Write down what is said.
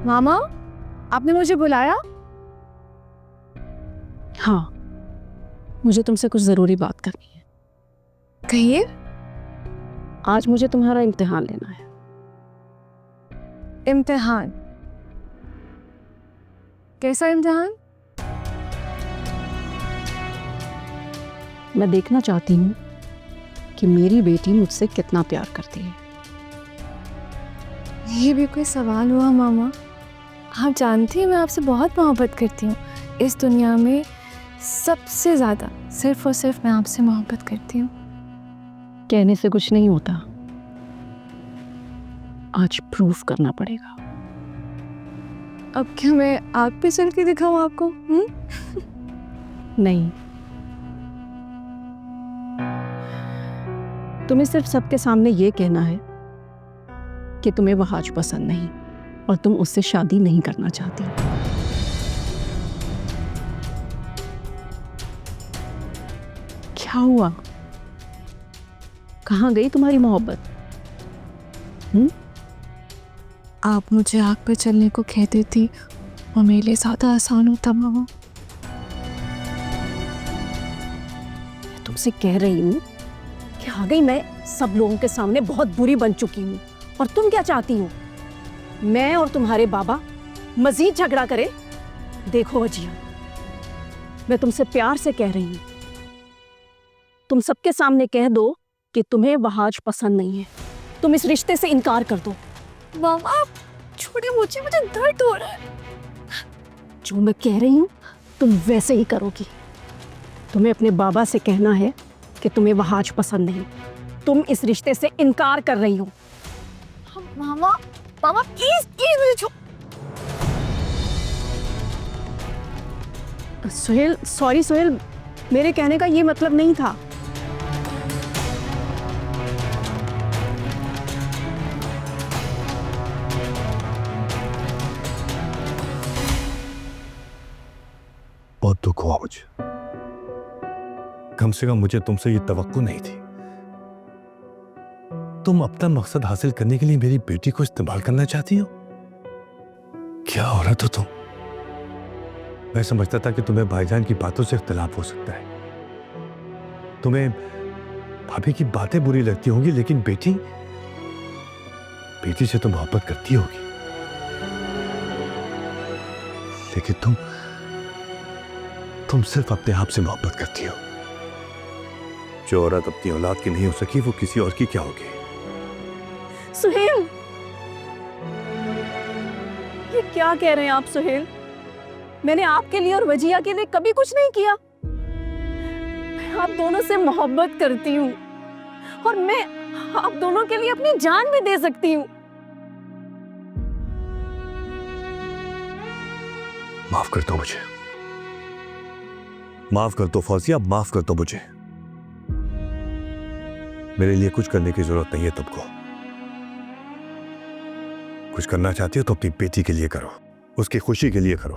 मामा, आपने मुझे बुलाया? हाँ, मुझे तुमसे कुछ ज़रूरी बात करनी है। कहिए। आज मुझे तुम्हारा इम्तिहान लेना है। इम्तिहान? कैसा इम्तिहान? मैं देखना चाहती हूँ कि मेरी बेटी मुझसे कितना प्यार करती है। ये भी कोई सवाल हुआ मामा? आप जानती हैं मैं आपसे बहुत मोहब्बत करती हूँ। इस दुनिया में सबसे ज़्यादा सिर्फ और सिर्फ मैं आपसे मोहब्बत करती हूँ। कहने से कुछ नहीं होता, आज प्रूफ करना पड़ेगा। अब क्या मैं आग पे चल के दिखाऊं आपको? नहीं, तुम्हें सिर्फ सबके सामने ये कहना है कि तुम्हें वहाज पसंद नहीं और तुम उससे शादी नहीं करना चाहती। क्या हुआ? कहाँ गई तुम्हारी मोहब्बत? आप मुझे आग पे चलने को कहती थी और मेरे लिए ज़्यादा आसान होता मामा। तुमसे कह रही हूँ कि आ गई मैं सब लोगों के सामने बहुत बुरी बन चुकी हूँ। और तुम क्या चाहती हो? मैं और तुम्हारे बाबा मजीद झगड़ा करें? देखो अजिया, मैं तुमसे प्यार से कह रही हूँ, तुम सबके सामने कह दो कि तुम्हें वहाज पसंद नहीं है। तुम इस रिश्ते से इनकार कर दो। मामा आप छोड़िए मुझे दर्द हो रहा है। जो मैं कह रही हूँ तुम वैसे ही करोगी। तुम्हें अपने बाबा से कहना है कि तुम्हें वहाज पसंद नहीं। तुम इस रिश्ते से इनकार कर रही हो। मामा मामा प्लीज प्लीज मुझे सुहेल, सॉरी सुहेल, मेरे कहने का ये मतलब नहीं था। बहुत दुख हुआ मुझे। कम से कम मुझे तुमसे ये तवक्को नहीं थी। तुम अपना मकसद हासिल करने के लिए मेरी बेटी को इस्तेमाल करना चाहती हो? क्या औरत हो तुम। मैं समझता था कि तुम्हें भाईजान की बातों से इख्तिलाफ हो सकता है, तुम्हें भाभी की बातें बुरी लगती होंगी, लेकिन बेटी से तो मोहब्बत करती होगी। लेकिन तुम सिर्फ अपने आप से मोहब्बत करती हो। जो औरत अपनी औलाद की नहीं हो सकी वो किसी और की क्या होगी? सुहेल, ये क्या कह रहे हैं आप सुहेल? मैंने आपके लिए और वजिया के लिए कभी कुछ नहीं किया। मैं आप दोनों से मोहब्बत करती हूँ और मैं आप दोनों के लिए अपनी जान भी दे सकती हूँ। माफ कर दो मुझे, माफ कर दो फौजिया, माफ कर दो मुझे। मेरे लिए कुछ करने की जरूरत नहीं है तुमको। कुछ करना चाहती हो तो अपनी बेटी के लिए करो, उसकी खुशी के लिए करो।